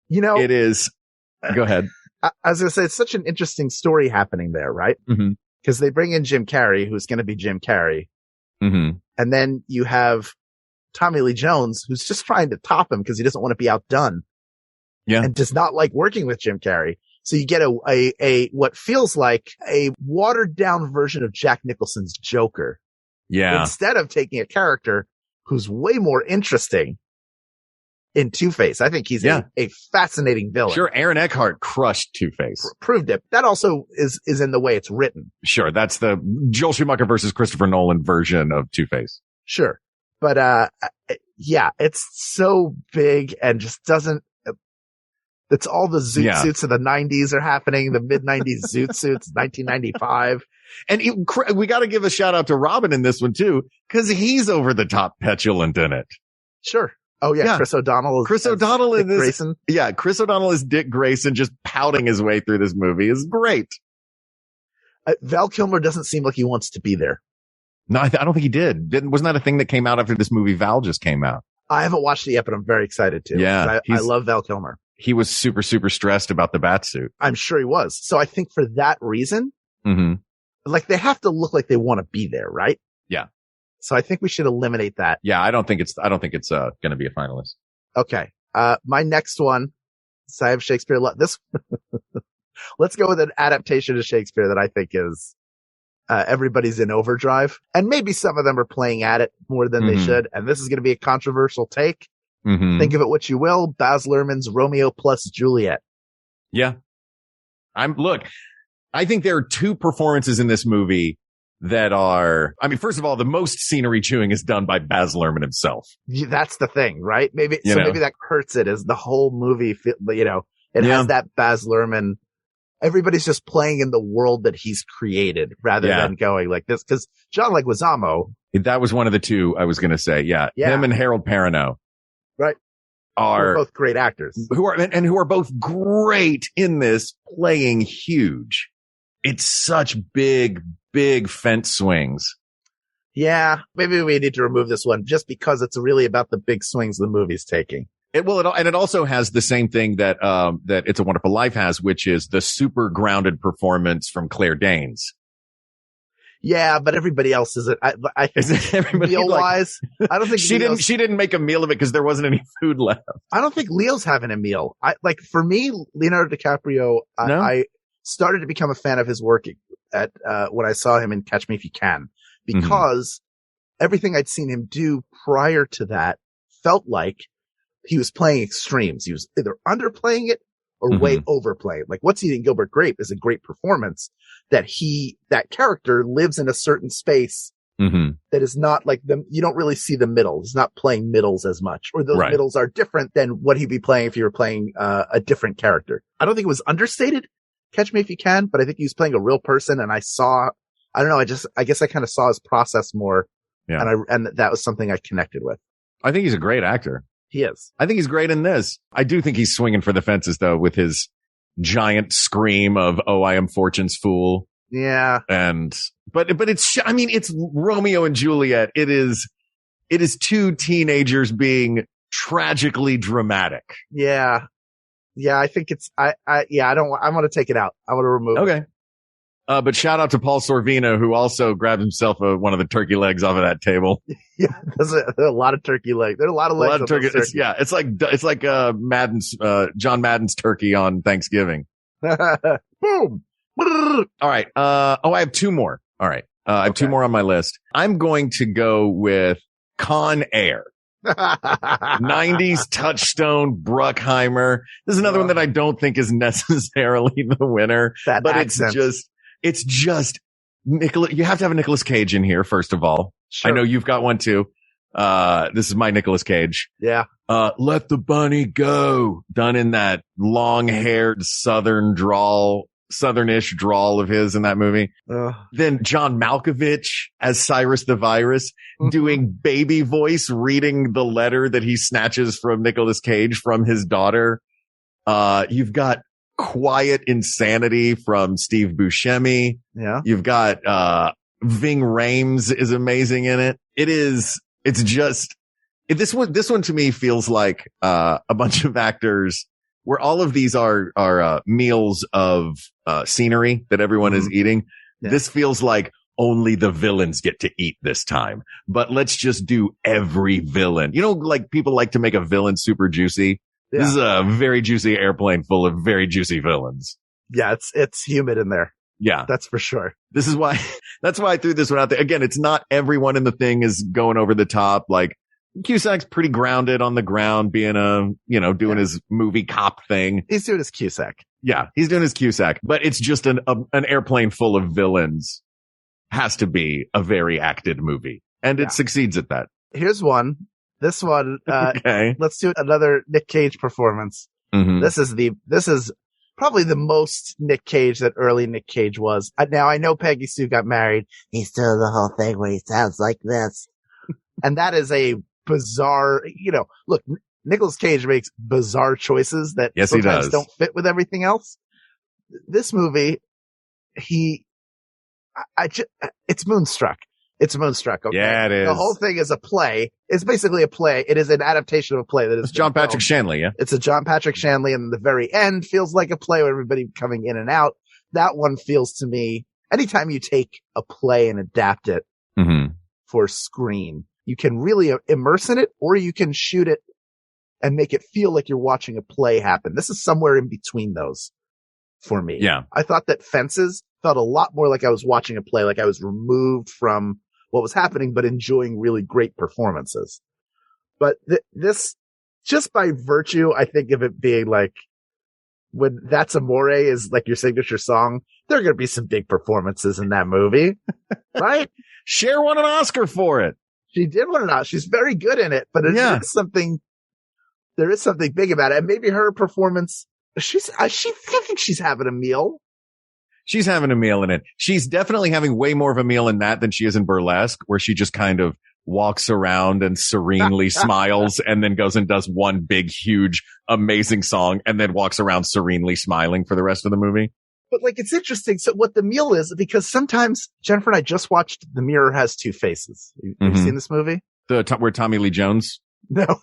You know, It is. Go ahead. I was going to say, it's such an interesting story happening there, right? Mm-hmm. Because they bring in Jim Carrey, who's going to be Jim Carrey. Mm-hmm. And then you have Tommy Lee Jones, who's just trying to top him because he doesn't want to be outdone. Yeah. And does not like working with Jim Carrey. So you get a what feels like a watered down version of Jack Nicholson's Joker. Yeah. Instead of taking a character who's way more interesting in Two-Face. I think he's a fascinating villain. Sure. Aaron Eckhart crushed Two-Face. Proved it. That also is in the way it's written. Sure. That's the Joel Schumacher versus Christopher Nolan version of Two-Face. Sure. But, yeah, it's so big and just doesn't, it's all the zoot suits of the 90s are happening, the mid 90s zoot suits, 1995. And we got to give a shout out to Robin in this one too, because he's over the top petulant in it. Sure. Oh yeah. Chris O'Donnell. Chris O'Donnell is Grayson. Yeah. Chris O'Donnell is Dick Grayson just pouting his way through this movie is great. Val Kilmer doesn't seem like he wants to be there. No, I don't think he did. Wasn't that a thing that came out after this movie Val just came out? I haven't watched it yet, but I'm very excited to. Yeah. I love Val Kilmer. He was super, super stressed about the bat suit. I'm sure he was. So I think for that reason, like they have to look like they want to be there, right? Yeah. So I think we should eliminate that. Yeah. I don't think it's going to be a finalist. Okay. My next one, so I have Shakespeare. Let's go with an adaptation of Shakespeare that I think is, everybody's in overdrive, and maybe some of them are playing at it more than they should. And this is going to be a controversial take. Think of it what you will. Baz Luhrmann's Romeo plus Juliet. Yeah. I think there are two performances in this movie that are, first of all, the most scenery chewing is done by Baz Luhrmann himself. That's the thing, right? Maybe that hurts it as the whole movie, it has that Baz Luhrmann. Everybody's just playing in the world that he's created rather than going like this. Cause John Leguizamo. That was one of the two I was going to say. Yeah. Him and Harold Perrineau. Right. Are both great actors who are both great in this, playing huge. It's such big fence swings. Yeah. Maybe we need to remove this one just because it's really about the big swings the movie's taking. It also has the same thing that It's a Wonderful Life has, which is the super grounded performance from Claire Danes. Yeah, but everybody else is it. I think meal-wise, I don't think she didn't make a meal of it because there wasn't any food left. I don't think Leo's having a meal. For me, Leonardo DiCaprio, I started to become a fan of his work at when I saw him in Catch Me If You Can, because everything I'd seen him do prior to that felt like he was playing extremes. He was either underplaying it or way overplaying. Like What's Eating Gilbert Grape is a great performance that character lives in a certain space that is not like them. You don't really see the middle. He's not playing middles as much, or those middles are different than what he'd be playing if you were playing a different character. I don't think it was understated, Catch Me If You Can, but I think he was playing a real person. And I guess I kind of saw his process more. Yeah. And that was something I connected with. I think he's a great actor. He is. I think he's great in this. I do think he's swinging for the fences though, with his giant scream of, "Oh, I am Fortune's fool." Yeah. But it's Romeo and Juliet. It is two teenagers being tragically dramatic. Yeah. Yeah. I think I want to take it out. I want to remove it. Okay. But shout out to Paul Sorvino, who also grabbed himself one of the turkey legs off of that table. Yeah, there's a lot of turkey legs. There's a lot of legs. It's like John Madden's turkey on Thanksgiving. Boom. All right. I have two more. All right. I have two more on my list. I'm going to go with Con Air. 90s touchstone Bruckheimer. This is another one that I don't think is necessarily the winner, but accent. It's just Nicolas. You have to have a Nicolas Cage in here, first of all. Sure. I know you've got one too. This is my Nicolas Cage. Yeah. Let the bunny go. Done in that long-haired Southern-ish drawl of his in that movie. Then John Malkovich as Cyrus the Virus doing baby voice, reading the letter that he snatches from Nicolas Cage from his daughter. You've got quiet insanity from Steve Buscemi. Yeah. You've got, Ving Rhames is amazing in it. This one to me feels like, a bunch of actors where all of these are meals of, scenery that everyone is eating. Yeah. This feels like only the villains get to eat this time, but let's just do every villain. Like people like to make a villain super juicy. Yeah. This is a very juicy airplane full of very juicy villains. Yeah, it's humid in there. Yeah. That's for sure. That's why I threw this one out there. Again, it's not everyone in the thing is going over the top. Like Cusack's pretty grounded on the ground, being doing his movie cop thing. He's doing his Cusack. Yeah, he's doing his Cusack, but it's just an airplane full of villains has to be a very acted movie, and it succeeds at that. Here's one. This one, okay. Let's do another Nick Cage performance. This is probably the most Nick Cage that early Nick Cage was. Now I know Peggy Sue got married. He's doing the whole thing where he sounds like this. And that is a bizarre, look, Nicolas Cage makes bizarre choices that sometimes don't fit with everything else. This movie, it's Moonstruck. It's Moonstruck. Okay? Yeah, it is. The whole thing is a play. It's basically a play. It is an adaptation of a play that is. It's John Patrick Shanley, yeah? It's a John Patrick Shanley, and the very end feels like a play with everybody coming in and out. That one feels to me, anytime you take a play and adapt it for screen, you can really immerse in it, or you can shoot it and make it feel like you're watching a play happen. This is somewhere in between those for me. Yeah. I thought that Fences felt a lot more like I was watching a play, like I was removed from what was happening, but enjoying really great performances. But this, just by virtue, I think of it being like, when That's Amore is like your signature song, there are going to be some big performances in that movie, right? Cher won an Oscar for it. She did win an Oscar. She's very good in it, but there is something big about it. And maybe her performance, I think she's having a meal. She's having a meal in it. She's definitely having way more of a meal in that than she is in Burlesque, where she just kind of walks around and serenely smiles and then goes and does one big, huge, amazing song and then walks around serenely smiling for the rest of the movie. But like, it's interesting. So what the meal is, because sometimes Jennifer and I just watched The Mirror Has Two Faces. Have you seen this movie? Where Tommy Lee Jones? No,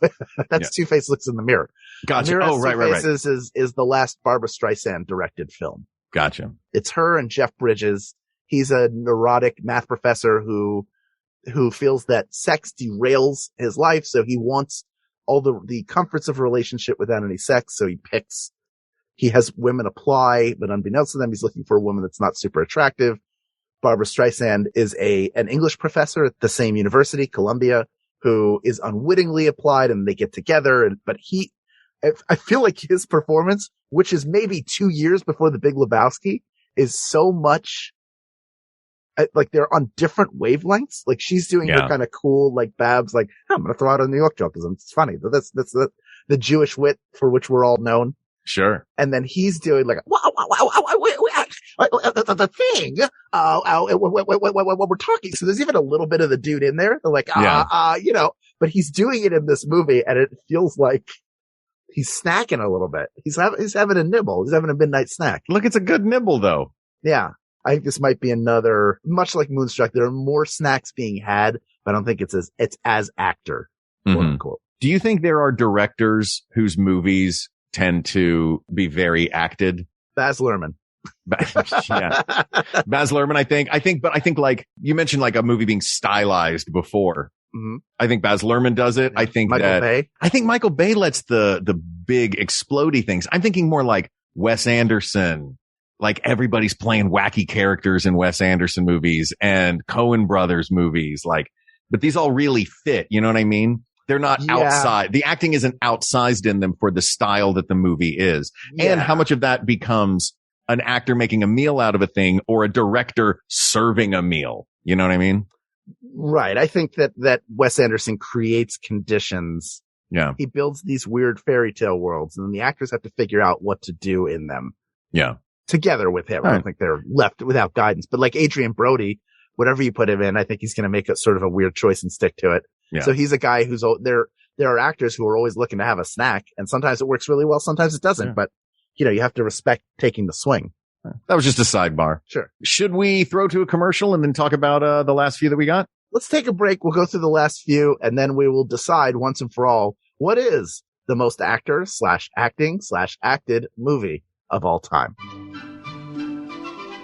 that's Two Face Looks in the Mirror. Gotcha. The Mirror Has Two Faces is the last Barbra Streisand directed film. Gotcha. It's her and Jeff Bridges. He's a neurotic math professor who feels that sex derails his life. So he wants all the comforts of a relationship without any sex. So he has women apply, but unbeknownst to them, he's looking for a woman that's not super attractive. Barbra Streisand is an English professor at the same university, Columbia, who is unwittingly applied, and they get together. But I feel like his performance, which is maybe 2 years before The Big Lebowski, is so much like they're on different wavelengths. Like she's doing her kind of cool, like Babs, like, I'm going to throw out a New York joke because it's funny. That's the Jewish wit for which we're all known. Sure. And then he's doing like, the thing, when we're talking. So there's even a little bit of the dude in there. They're like, but he's doing it in this movie and it feels like he's snacking a little bit. He's having a nibble. He's having a midnight snack. Look, it's a good nibble though. Yeah. I think this might be another, much like Moonstruck, there are more snacks being had, but I don't think it's as actor, quote unquote. Do you think there are directors whose movies tend to be very acted? Baz Luhrmann. Yeah. Baz Luhrmann, I think like you mentioned like a movie being stylized before. Mm-hmm. I think Baz Luhrmann does it. I think Michael Bay lets the big explodey things. I'm thinking more like Wes Anderson. Like everybody's playing wacky characters in Wes Anderson movies and Coen Brothers movies. Like, but these all really fit. You know what I mean? They're not outside. The acting isn't outsized in them for the style that the movie is. Yeah. And how much of that becomes an actor making a meal out of a thing or a director serving a meal. You know what I mean? Right. I think that Wes Anderson creates conditions. Yeah. He builds these weird fairy tale worlds and then the actors have to figure out what to do in them. Yeah. Together with him. I don't think they're left without guidance, but like Adrian Brody, whatever you put him in, I think he's going to make a sort of a weird choice and stick to it. Yeah. So he's a guy who's there are actors who are always looking to have a snack and sometimes it works really well. Sometimes it doesn't, but you have to respect taking the swing. That was just a sidebar. Sure. Should we throw to a commercial and then talk about the last few that we got? Let's take a break. We'll go through the last few and then we will decide once and for all what is the most actor/acting/acted movie of all time.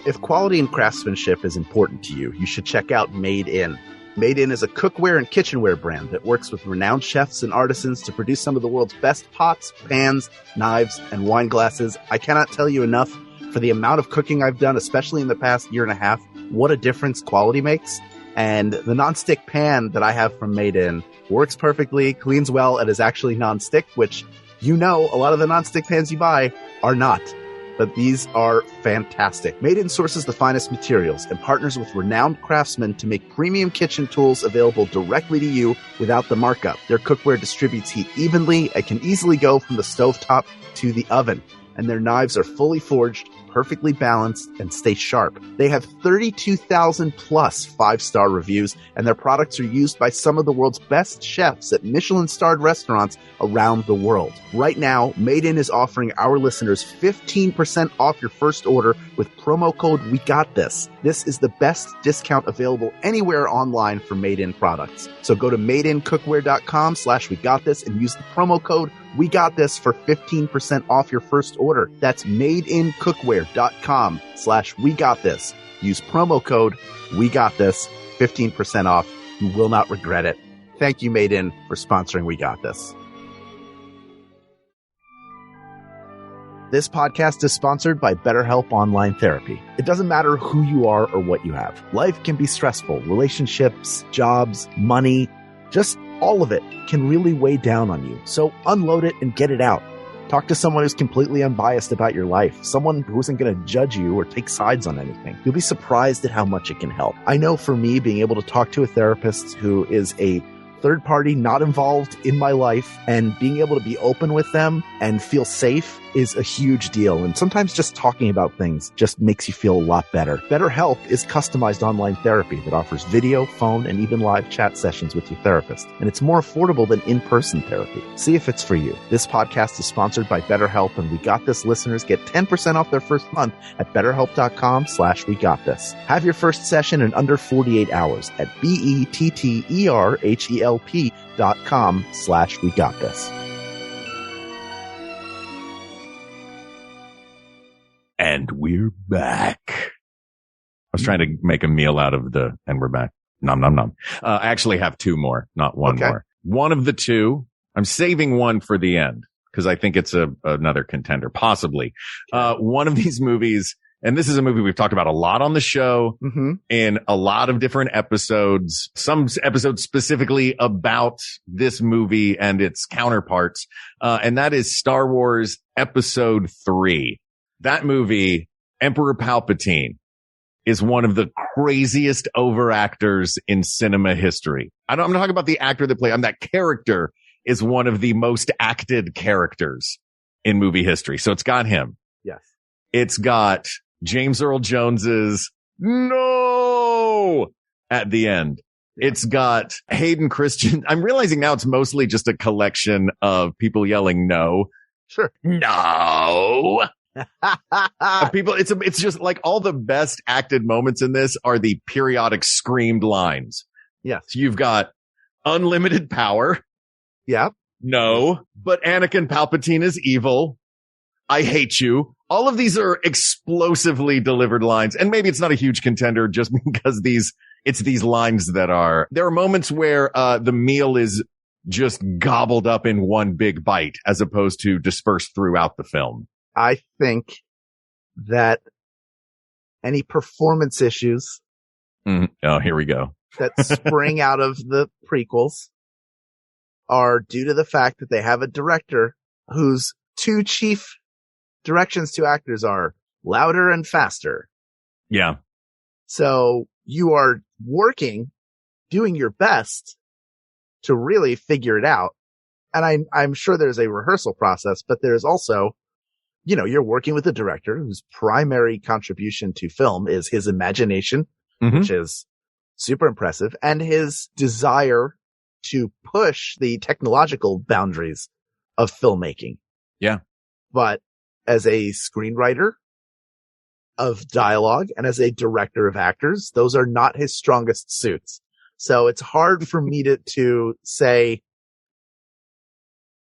If quality and craftsmanship is important to you, you should check out Made In. Made In is a cookware and kitchenware brand that works with renowned chefs and artisans to produce some of the world's best pots, pans, knives, and wine glasses. I cannot tell you enough for the amount of cooking I've done, especially in the past year and a half, what a difference quality makes. And the nonstick pan that I have from Made In works perfectly, cleans well, and is actually nonstick, which a lot of the nonstick pans you buy are not. But these are fantastic. Made In sources the finest materials and partners with renowned craftsmen to make premium kitchen tools available directly to you without the markup. Their cookware distributes heat evenly and can easily go from the stovetop to the oven. And their knives are fully forged, perfectly balanced and stay sharp. They have 32,000 plus 5-star reviews, and their products are used by some of the world's best chefs at Michelin-starred restaurants around the world. Right now, Made In is offering our listeners 15% off your first order with promo code WeGotThis. This is the best discount available anywhere online for Made In products. So go to madeincookware.com/WeGotThis and use the promo code WeGotThis for 15% off your first order. That's madeincookware.com/WeGotThis. Use promo code WeGotThis, 15% off. You will not regret it. Thank you, Made In, for sponsoring We Got This. This podcast is sponsored by BetterHelp Online Therapy. It doesn't matter who you are or what you have. Life can be stressful. Relationships, jobs, money, just all of it can really weigh down on you. So unload it and get it out. Talk to someone who's completely unbiased about your life. Someone who isn't going to judge you or take sides on anything. You'll be surprised at how much it can help. I know for me, being able to talk to a therapist who is a third party, not involved in my life, and being able to be open with them and feel safe is a huge deal. And sometimes just talking about things just makes you feel a lot better. BetterHelp is customized online therapy that offers video, phone, and even live chat sessions with your therapist. And it's more affordable than in-person therapy. See if it's for you. This podcast is sponsored by BetterHelp, and We Got This listeners get 10% off their first month at BetterHelp.com/WeGotThis. Have your first session in under 48 hours at BetterHelp.com/WeGotThis. And we're back. I was trying to make a meal out of and we're back. Nom, nom, nom. I actually have two more, not one more. One of the two, I'm saving one for the end because I think it's another contender, possibly. One of these movies, and this is a movie we've talked about a lot on the show in a lot of different episodes, some episodes specifically about this movie and its counterparts. And that is Star Wars Episode 3. That movie, Emperor Palpatine, is one of the craziest overactors in cinema history. I'm not talking about the actor that played him. That character is one of the most acted characters in movie history. So it's got him. Yes. It's got James Earl Jones's "No" at the end. Yeah. It's got Hayden Christensen. I'm realizing now it's mostly just a collection of people yelling "no." Sure. No. People, it's just like all the best acted moments in this are the periodic screamed lines. Yes. So you've got unlimited power. Yep. No, but Anakin Palpatine is evil. I hate you. All of these are explosively delivered lines. And maybe it's not a huge contender just because it's these lines that there are moments where, the meal is just gobbled up in one big bite as opposed to dispersed throughout the film. I think that any performance issues Oh, here we go. that spring out of the prequels are due to the fact that they have a director whose two chief directions to actors are louder and faster. Yeah. So you are doing your best to really figure it out. And I'm sure there's a rehearsal process, but there's also, you're working with a director whose primary contribution to film is his imagination, which is super impressive, and his desire to push the technological boundaries of filmmaking. Yeah. But as a screenwriter of dialogue and as a director of actors, those are not his strongest suits. So it's hard for me to say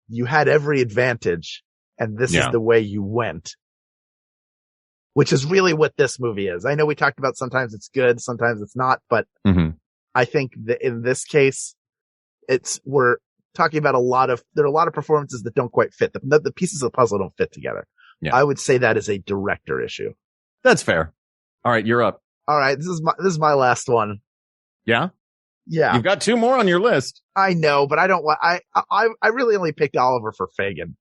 you had every advantage and this is the way you went, which is really what this movie is. I know we talked about sometimes it's good, sometimes it's not, but I think that in this case, we're talking about there are a lot of performances that don't quite fit. The pieces of the puzzle don't fit together. Yeah. I would say that is a director issue. That's fair. All right, you're up. All right, this is my last one. Yeah? Yeah. You've got two more on your list. I know, but I don't want, I really only picked Oliver for Fagin,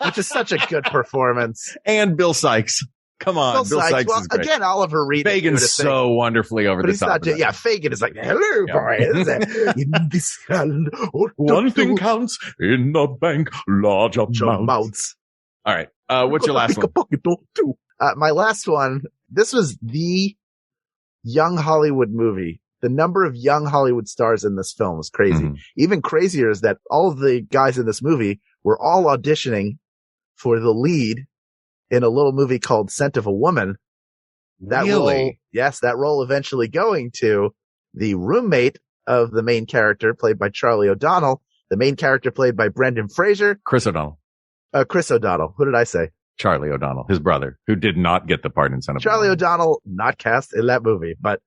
which is such a good performance. And Bill Sykes. Come on. Bill Sykes is great. Again, Oliver Reed. Fagin's so wonderfully over the top. Fagin is like, hello, boys. In this land, one thing counts in the bank, large amounts. All right. What's your last one? My last one, this was the young Hollywood movie. The number of young Hollywood stars in this film is crazy. Mhm. Even crazier is that all of the guys in this movie were all auditioning for the lead in a little movie called Scent of a Woman. That Really? that role eventually going to the roommate of the main character played by Charlie O'Donnell, the main character played by Brendan Fraser, Chris O'Donnell. Chris O'Donnell. Who did I say? Charlie O'Donnell, his brother, who did not get the part in Son of a Charlie Woman. O'Donnell not cast in that movie, but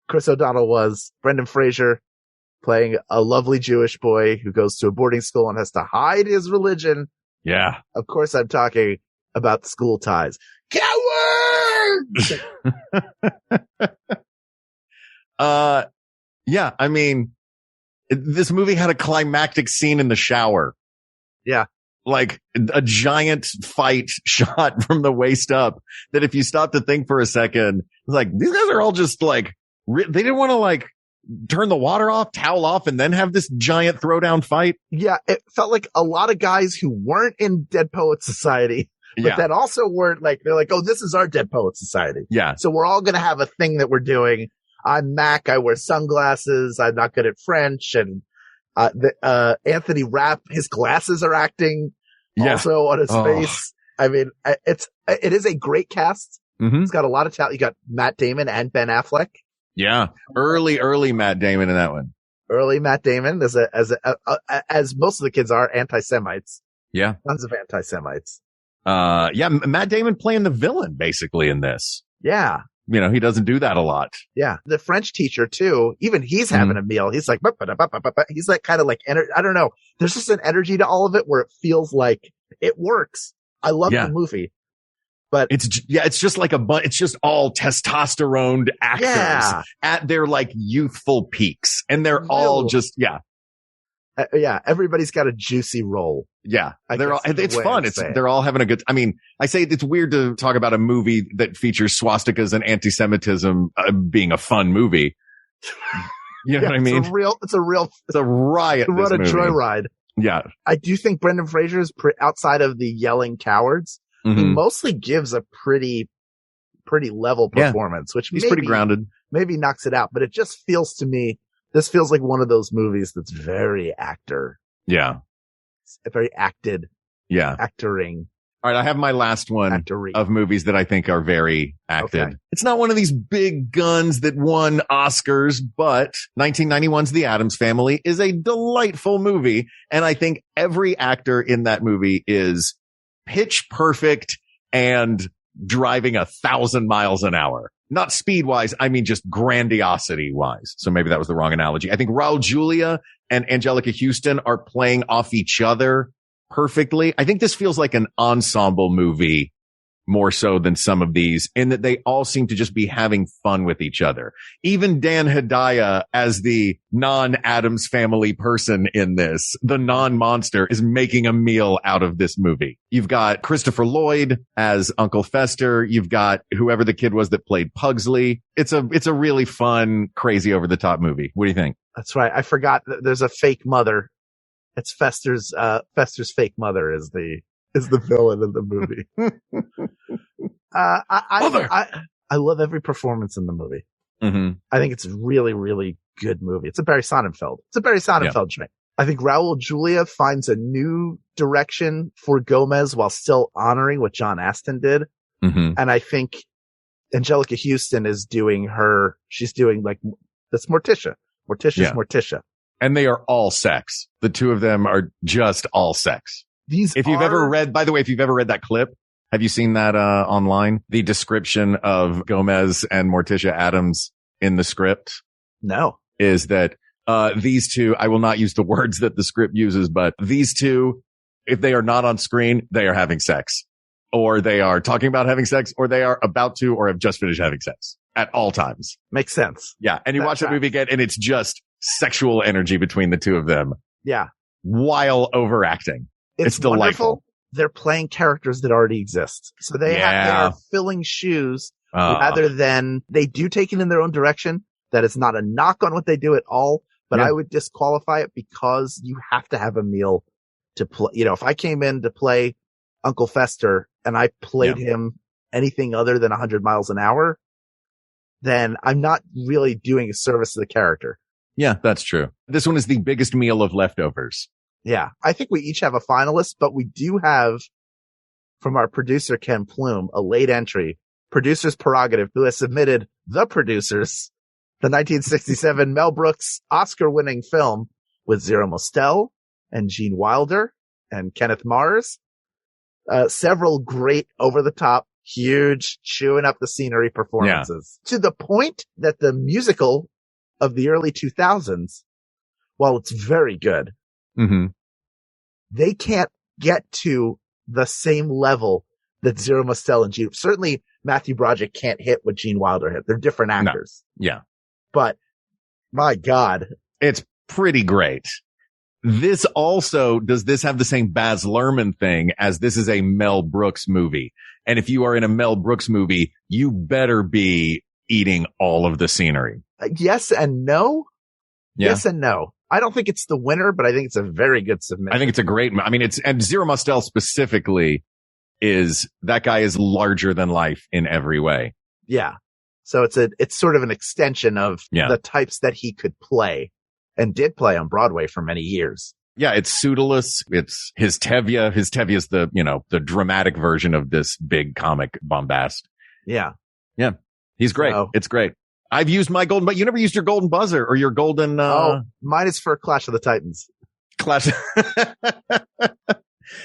Chris O'Donnell was. Brendan Fraser playing a lovely Jewish boy who goes to a boarding school and has to hide his religion. Yeah. Of course, I'm talking about School Ties. Coward! Yeah, I mean, this movie had a climactic scene in the shower. Yeah. Like a giant fight shot from the waist up that if you stop to think for a second, it's like, these guys are all just like, they didn't want to like turn the water off, towel off, and then have this giant throwdown fight. Yeah, it felt like a lot of guys who weren't in Dead Poets Society, but Yeah. that also weren't like, they're like, oh, this is our Dead Poets Society. Yeah. So we're all going to have a thing that we're doing. I'm Mac. I wear sunglasses. I'm not good at French. And Anthony Rapp, his glasses are acting Yeah. also on his Oh. face. I mean, it is a great cast. Mm-hmm. It's got a lot of talent. You got Matt Damon and Ben Affleck. Yeah. Early Matt Damon in that one. Early Matt Damon as most of the kids are anti-Semites. Yeah. Tons of anti-Semites. Yeah. Matt Damon playing the villain basically in this. Yeah. You know, he doesn't do that a lot. Yeah. The French teacher too, even he's having a meal. He's like, he's like kind of like, I don't know. There's just an energy to all of it where it feels like it works. I love Yeah. the movie, but It's just like it's just all testosterone actors yeah, at their like youthful peaks. And they're all Really? just, yeah. Yeah. Everybody's got a juicy role. Yeah. I They're all, guess is the it's way fun. to say it. They're all having a good, I mean, I say it's weird to talk about a movie that features swastikas and anti-Semitism being a fun movie. You know what I mean? It's a real It's a riot. run This a movie. joyride. Yeah. I do think Brendan Fraser is outside of the yelling cowards. He Mhm. mostly gives a pretty level Yeah. performance, which He's pretty grounded. maybe knocks it out, but it just feels to me, this feels like one of those movies that's very Yeah. very acted, Yeah. actoring, All right. I have my last one actory. of movies that I think are very acted. Okay. It's not one of these big guns that won Oscars, but 1991's The Addams Family is a delightful movie. And I think every actor in that movie is pitch perfect and driving 1,000 miles an hour. Not speed wise. I mean, just grandiosity wise. So maybe that was the wrong analogy. I think Raul Julia and Angelica Houston are playing off each other perfectly. I think this feels like an ensemble movie more so than some of these, in that they all seem to just be having fun with each other. Even Dan Hedaya as the non-Addams Family person in this, the non-monster, is making a meal out of this movie. You've got Christopher Lloyd as Uncle Fester. You've got whoever the kid was that played Pugsley. It's a really fun, crazy over the top movie. What do you think? That's right. I forgot that there's a fake mother. It's Fester's fake mother is the villain in the movie. I love every performance in the movie. Mm-hmm. I think it's a really, really good movie. It's a Barry Sonnenfeld. It's a Barry Sonnenfeld joint. I think Raul Julia finds a new direction for Gomez while still honoring what John Astin did. Mm-hmm. And I think Angelica Houston is she's doing like, that's Morticia. Yeah. Morticia. And they are all sex. The two of them are just all sex. If you've ever read that clip, have you seen that online? The description of Gomez and Morticia Addams in the script No. is that these two, I will not use the words that the script uses, but these two, if they are not on screen, they are having sex, or they are talking about having sex, or they are about to, or have just finished having sex at all times. Makes sense. Yeah. And you watch that movie again and it's just sexual energy between the two of them Yeah. while overacting. It's delightful. Wonderful. They're playing characters that already exist. So they are filling shoes rather than they do take it in their own direction. That is not a knock on what they do at all, but I would disqualify it because you have to have a meal to play. You know, if I came in to play Uncle Fester and I played him anything other than 100 miles an hour, then I'm not really doing a service to the character. Yeah, that's true. This one is the biggest meal of leftovers. Yeah. I think we each have a finalist, but we do have from our producer, Ken Plume, a late entry, Producer's Prerogative, who has submitted The Producers, the 1967 Mel Brooks Oscar-winning film with Zero Mostel and Gene Wilder and Kenneth Mars. Several great over-the-top, huge, chewing up the scenery performances. Yeah. To the point that the musical of the early 2000s, while it's very good, they can't get to the same level that Zero Mostel and Gene. Certainly, Matthew Broderick can't hit what Gene Wilder hit. They're different actors. No. Yeah. But, my God. It's pretty great. This also, does this have the same Baz Luhrmann thing as this is a Mel Brooks movie? And if you are in a Mel Brooks movie, you better be eating all of the scenery. Yes and no. Yeah. Yes and no. I don't think it's the winner, but I think it's a very good submission. I think it's a great, and Zero Mostel specifically that guy is larger than life in every way. Yeah. So it's sort of an extension of the types that he could play and did play on Broadway for many years. Yeah. It's Pseudolus. It's his Tevye. His Tevye is the dramatic version of this big comic bombast. Yeah. Yeah. He's great. So, it's great. I've used my golden, but you never used your golden buzzer or your golden, mine is for Clash of the Titans. Clash.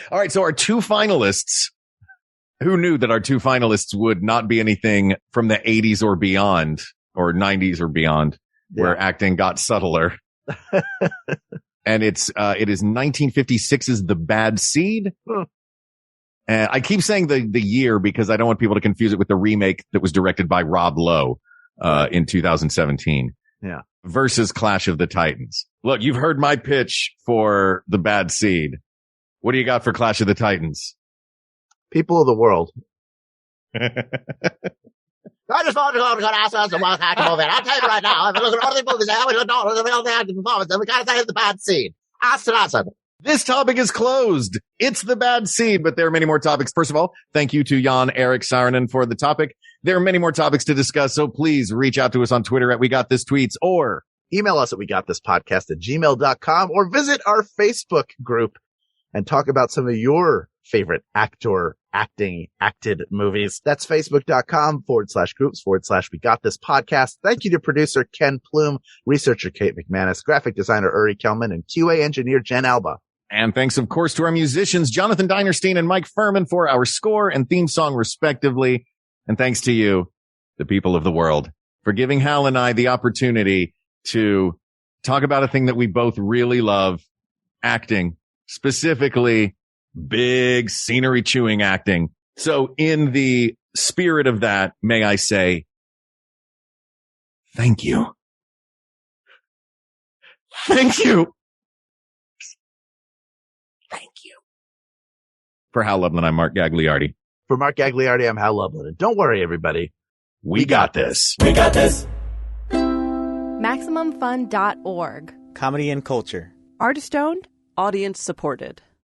All right. So our two finalists, who knew that our two finalists would not be anything from the 80s or beyond or 90s or beyond where acting got subtler. And it is 1956's The Bad Seed. And I keep saying the year because I don't want people to confuse it with the remake that was directed by Rob Lowe. In 2017. Yeah. Versus Clash of the Titans. Look, you've heard my pitch for The Bad Seed. What do you got for Clash of the Titans? People of the world. I just wanted to go to ourselves and walk out of it. I'll tell you right now, if you look at all the movies, I always look at all the acting performance, and we gotta say it's The Bad Seed. Awesome. This topic is closed. It's The Bad Seed, but there are many more topics. First of all, thank you to Jan Erik Saarinen for the topic. There are many more topics to discuss, so please reach out to us on Twitter at WeGotThisTweets or email us at WeGotThisPodcast@gmail.com or visit our Facebook group and talk about some of your favorite acted movies. That's Facebook.com/groups/WeGotThisPodcast. Thank you to producer Ken Plume, researcher Kate McManus, graphic designer Uri Kelman, and QA engineer Jen Alba. And thanks, of course, to our musicians, Jonathan Dinerstein and Mike Furman, for our score and theme song, respectively. And thanks to you, the people of the world, for giving Hal and I the opportunity to talk about a thing that we both really love, acting, specifically big scenery chewing acting. So in the spirit of that, may I say, thank you. Thank you. Thank you. For Hal Lublin, I'm Mark Gagliardi. For Mark Gagliardi, I'm Hal Lublin. And don't worry, everybody. We got this. We got this. MaximumFun.org. Comedy and culture. Artist owned. Audience supported.